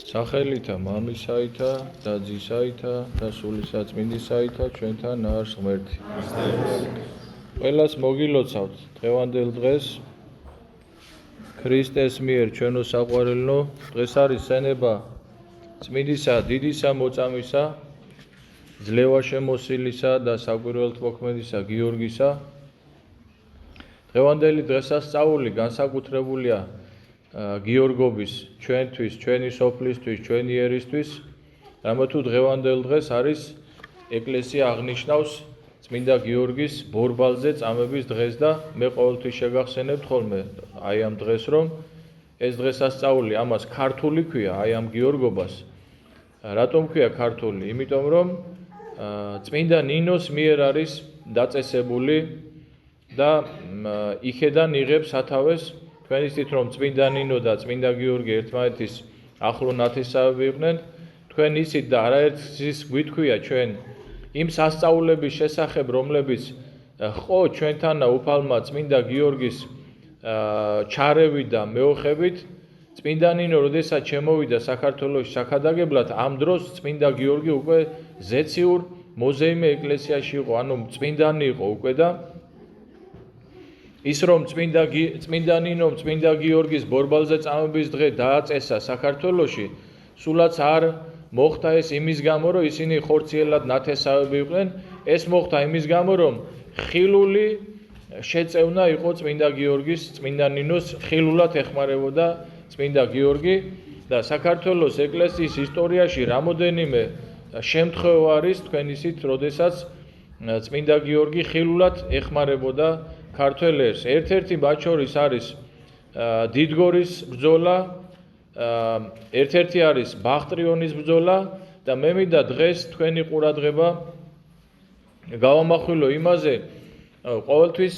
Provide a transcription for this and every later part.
სახელითა მამისაითა და ძისაითა და სულისაწმინდისაითა ჩვენთან არის ღმერთი. ყველას მოგილოცავთ დღევანდელ დღეს ქრისტეს მიერ ჩვენო საყვარელო. დღეს არის სენება წმინდისა დიდისა მოწამისა, ძლევა შემოსილისა და საკვირველთმოქმედისა გიორგისა. დღევანდელი დღესასწაული განსაკუთრებულია გიორგობის ჩვენთვის, ჩვენი სოფლისთვის, ჩვენი ერისთვის, რამე თუ დღევანდელ დღეს არის ეკლესია აღნიშნავს წმინდა გიორგის ბორბალზე წამების დღეს და მე ყოველთვის შეგახსენებთ ხოლმე აი ამ დღეს, რომ ეს დღესასწაული ამას ქართული ქვია, აი ამ გიორგობას. რატომ ქვია ქართული? იმიტომ რომ წმინდა ნინოს მიერ არის დაწესებული და იქედან იღებს სათავეს. თქვენ იცით რომ წმინდა ნინო და წმინდა გიორგი ერთმანეთის ახლო ნათესავები იყვნენ. თქვენ იცით და არაერთის გვითქვია ჩვენ იმ სასწაულების შესახებ, რომლებიც ხო ჩვენთანა უფალმა წმინდა გიორგის ჩარევით და მეოხებით. წმინდა ნინო როდესაც შემოვიდა საქართველოში საქადაგებლად, ამ დროს წმინდა გიორგი უკვე ზეციურ მოზეიმე ეკლესიაში იყო, ანუ წმინდანი იყო უკვე და ის რომ წმინდა ნინომ წმინდა გიორგის ბორბალზე წამების დღე დააწესა საქართველოში, სულაც არ მოხდა ეს იმის გამო, რომ ისინი ხორციელად ნათესავები იყვნენ. ეს მოხდა იმის გამო, რომ ხილული შეწევნა იყო წმინდა გიორგის, წმინდა ნინოს ხილულად ეხმარებოდა წმინდა გიორგი და საქართველოს ეკლესიის ისტორიაში რამოდენიმე შემთხვევა არის, თქვენ იცით, როდესაც წმინდა გიორგი ხილულად ეხმარებოდა ქართველ ერს. ერთ-ერთი მათ შორის არის დიდგორის ბრძოლა, ერთ-ერთი არის ბახტრიონის ბრძოლა და მე მინდა დღეს თქვენი ყურადღება გავამახვილო იმაზე, ყოველთვის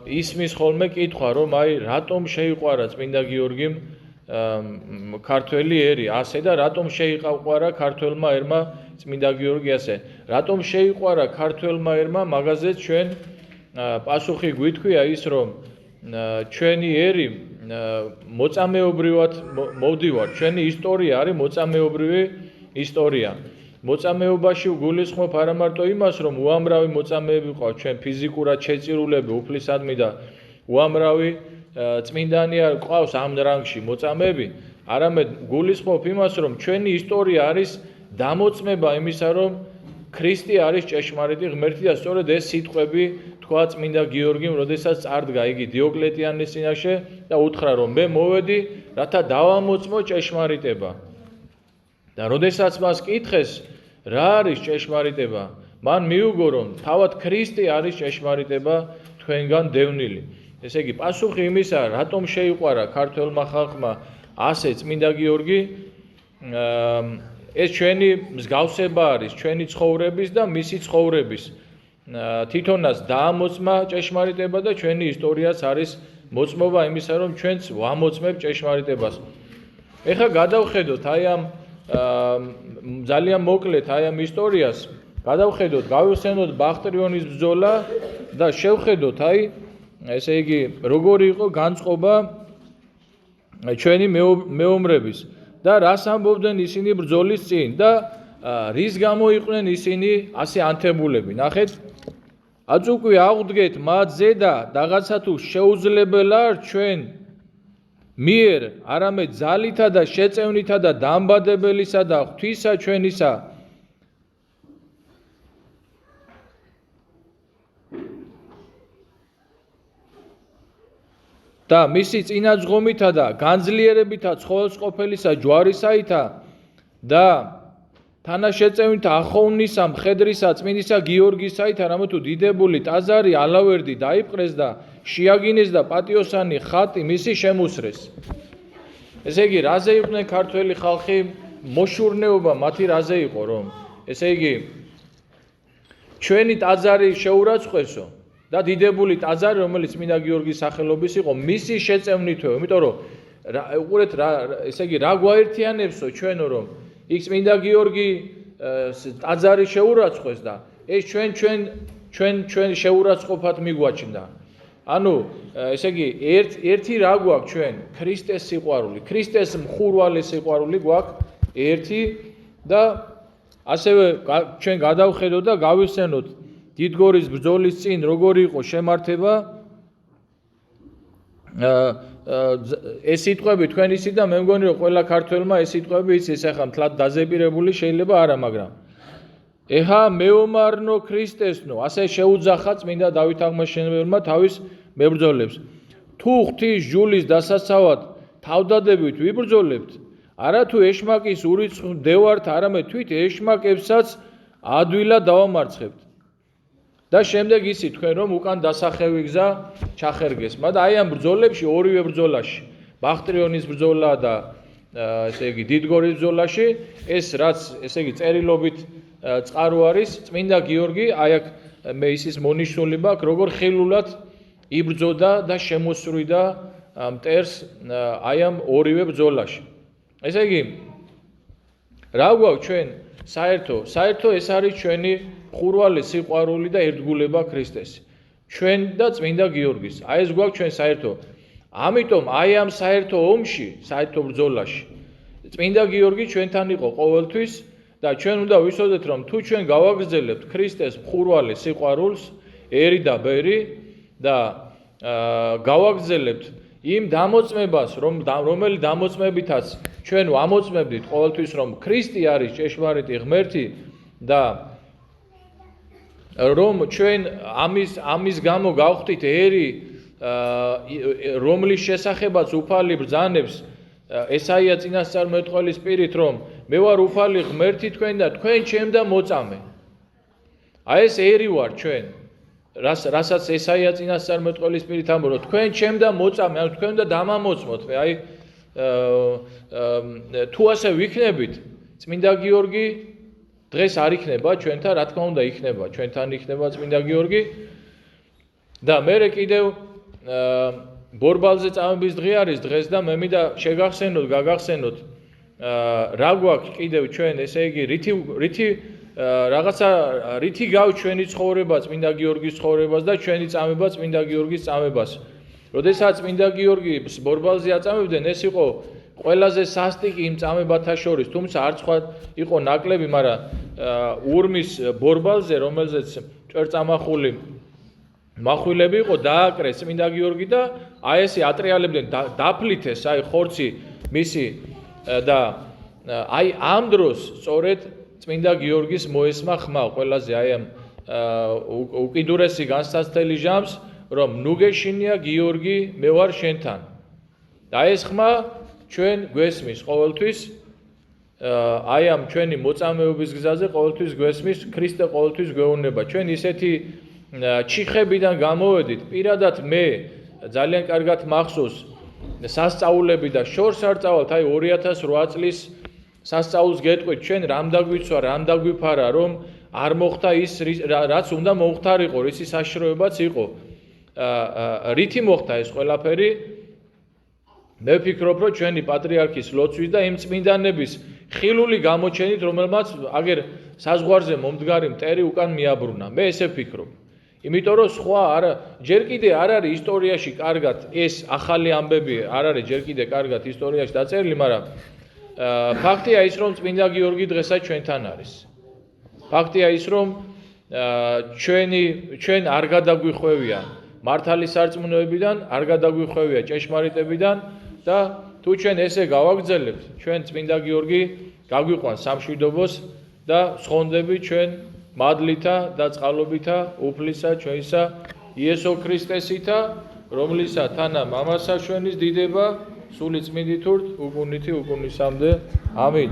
ისმის ხოლმე კითხვა, რომ აი რატომ შეიყვარა წმინდა გიორგიმ ქართველი ერი ასე და რატომ შეიყვარა ქართველმა ერმა წმინდა გიორგი ასე. რატომ შეიყვარა ქართველმა ერმა, მაგაზეც ჩვენ პასუხი გვითქვია ის, რომ ჩვენი ერი მოწამეობრივად მოვდივარ, ჩვენი ისტორია არის მოწამეობრივი ისტორია. მოწამეობაში გულისხმობ არა მარტო იმას, რომ უამრავი მოწამეები ყავს ჩვენ ფიზიკურად შეწირულები უფლისადმი და უამრავი წმინდანი ყავს ამ რანგში მოწამეები, არამედ გულისხმობ იმას, რომ ჩვენი ისტორია არის დამოწმება იმისა, რომ ქრისტე არის ჭეშმარიტი ღმერთი და სწორედ ეს სიტყვები თქვა წმინდა გიორგიმ, როდესაც წარდგა იგი დიოკლეტიანის წინაშე და უთხრა, რომ მე მოვედი, რათა დავამოწმო ჭეშმარიტება. და როდესაც მას კითხეს, რა არის ჭეშმარიტება, მან მიუგო, რომ თავად ქრისტე არის ჭეშმარიტება თქვენგან დევნილი. ესე იგი, პასუხი იმისა, რატომ შეიყვარა ქართველმა ხალხმა ასე წმინდა გიორგი, ეს ჩვენი მსგავსება არის ჩვენი ცხოვრების და მისი ცხოვრების. თვითონაც დაამოწმა ჭეშმარიტება და ჩვენი ისტორიაც არის მოწმობა იმისა, რომ ჩვენც ვამოწმებ ჭეშმარიტებას. ეხლა გადავხედოთ აი ამ ძალიან მოკლედ აი ამ ისტორიას, გადავხედოთ, გავიხსენოთ ბახტრიონის ბრძოლა და შევხედოთ აი ესე იგი როგორი იყო განწყობა ჩვენი მეომრების და რას ამბობდნენ ისინი ბრძოლის წინ და რის გამო იყვნენ ისინი ასე ანთებულები. ნახეთ, აც უკვე აღვდგეთ მათ ზედა რაღაცა თუ შეუძლებელა ჩვენ მიერ, არამედ ძალითა და შეწევნითა და დამბადებელისა და ღვთისა ჩვენისა და მისი წინაძღომითა და განძლიერებითა ცხოველსყოფელისა ჯვარისაითა და თანაშეწევნითა ახოვნისა მხედრისა წმინდისა გიორგისაითა, რამე თუ დიდებული ტაძარი ალავერდი დაიპყრეს და შეაგინეს და პატიოსანი ხატი მისი შემუსრეს. ესე იგი, რაზე იყვნენ ქართველი ხალხი, მოშურნეობა მათი რაზე იყო, რომ ესე იგი ჩვენი ტაძარი შეურაცხყვესო და დიდებული ტაძარი, რომელიც წმინდა გიორგის სახელობის იყო, მისი შეწევნითო, იმიტომ რომ უყურეთ ესე იგი რა გვაერთიანებსო ჩვენო, რომ იქ წმინდა გიორგი ტაძარი შეურაცხყვეს და ეს ჩვენ შეურაცხყოფად მიგვაჩნდა. ანუ ესე იგი ერთი რა გვაქვს ჩვენ ქრისტეს სიყვარული, ქრისტეს მხურვალე სიყვარული გვაქვს ერთი და ასევე ჩვენ გადავხედოთ და გავიხსენოთ დიდგორის ბრძოლის წინ როგორი იყო შემართება ეს სიტყვები თქვენისი და მე მგონი რომ ყველა ქართველმა ეს სიტყვები იცის ახლა მთლად დაზეპირებული შეიძლება არა მაგრამ ეხა მეომარნო ქრისტესნო ასე შეუძახა წმინდა დავით აღმაშენებელმა თავის მებრძოლებს თუ ღვთის ჯულის დასაცავად თავდადებით ვიბრძოლებთ არა თუ ეშმაკის ურიცხ მდევართ არამედ თვით ეშმაკებსაც ადვილად დავამარცხებთ და შემდეგ იცი თქვენ რომ უკან დასახევი გზა ჩახერგეს მაგრამ აი ამ ბრძოლებში ორივე ბრძოლაში ბახტრიონის ბრძოლა და ესე იგი დიდგორის ბრძოლაში ეს რაც ესე იგი წერილობით წყარო არის წმინდა გიორგი აი აქ მე ისის მონიშნული მაქვს როგორ ხილულად იბრძოდა და შემოსვრიდა მტერს აი ამ ორივე ბრძოლაში ესე იგი რა გვაქვს ჩვენ საერთო ეს არის ჩვენი მხურვალე სიყვარული და ერთგულება ქრისტეს ჩვენ და წმინდა გიორგის აი ეს გვაქვს ჩვენ საერთო ამიტომ აი ამ საერთო ომში საერთო ბრძოლაში წმინდა გიორგი ჩვენთან იყო ყოველთვის და ჩვენ უნდა ვიცოდეთ რომ თუ ჩვენ გავაგრძელებთ ქრისტეს მხურვალე სიყვარულს ერი და ბერი და გავაგრძელებთ იმ დამოწმებას რომელი დამოწმებითაც ჩვენ ვამოწმებდით ყოველთვის რომ ქრისტე არის ჭეშმარიტი ღმერთი და რომ ჩვენ ამის გამო გავხდით ერი რომლის შესახებაც უფალი ბრძანებს ესაია წინასწარმეტყველის პირით რომ მე ვარ უფალი ღმერთი თქვენ და თქვენ ჩემ და მოწამე აი ეს ერი ვარ ჩვენ რასაც ესაია წინასწარმეტყველის პირით ამბობს თქვენ ჩემ და მოწამე ანუ თქვენ და დამამოწმოთ მე აი თუ ასე ვიქნებით წმინდა გიორგი დღეს არ იქნება ჩვენთან რა თქმა უნდა იქნება ჩვენთან იქნება წმინდა გიორგი და მე კიდევ ბორბალზე წამების დღე არის დღეს და მე მინდა გაგახსენოთ რა გვაქვს კიდევ ჩვენ ესე იგი რითი გაქვს ჩვენი ცხოვრება წმინდა გიორგის ცხოვრებას და ჩვენი წამება წმინდა გიორგის წამებას როდესაც წმინდა გიორგი ბორბალზე აწამებდნენ ეს იყო ყველაზე სასტიკი იმ წამებათა შორის თუმცა არც სხვა იყო ნაკლები მაგრამ ურმის ბორბალზე რომელზეც ჭერწამახული מחვილები იყო დააკრეს წმინდა გიორგი და აი ესე ატრიალებდნენ დაფლითეს აი ხორცი მისი და აი ამ დროს სწორედ წმინდა გიორგის მოესმა ხმა ყველაზე აი ამ უკიდურესი განსაცდელი ჟამს რომ ნუგეშინია გიორგი მე ვარ შენთან და ეს ხმა ჩვენ გვესმის ყოველთვის აი ამ ჩვენი მოწამეობის გზაზე ყოველთვის გვესმის ქრისტე ყოველთვის გვეუბნება ჩვენ ისეთი ჩიხებიდან გამოვედით პირადად მე ძალიან კარგად მახსოვს სასწაულები და შორს არ წავალთ აი 2008 წლის სასწაულს გეტყვით ჩვენ რამ დაგვიცვა რამ დაგვიფარა რომ არ მოხდა ის რაც უნდა მოხდარიყო ისი საშიშროებაც იყო რითი მოხდა ეს ყველაფერი მე ვფიქრობ რომ ჩვენი პატრიარქის ლოცვის და იმ წმინდანების ხილული გამოჩენით რომელმაც აგერ საზღვარზე მომდგარი მტერი უკან მიაბრუნა მე ესე ვფიქრობ იმიტომ რომ სხვა არა ჯერ კიდე არ არის ისტორიაში კარგად ეს ახალი ამბები არ არის ჯერ კიდე კარგად ისტორიაში დაწერილი მაგრამ ფაქტია ის რომ წმინდა გიორგი დღესაც ჩვენთან არის ფაქტია ის რომ ჩვენ არ გადაგვიხვევია მართალი სარწმუნოებიდან არ გადაგვიხვევია ჭეშმარიტებიდან და თუ ჩვენ ესე გავაგრძელებთ ჩვენ წმინდა გიორგი გაგვიყვანს სამშვიდობოს და სხონდები ჩვენ მადლითა და წყალობითა უფლისა ჩვენისა იესო ქრისტესითა რომლისა თანა მამასა ჩვენის დიდება სული წმინდითურთ უგუნითი უგუნისამდე ამინ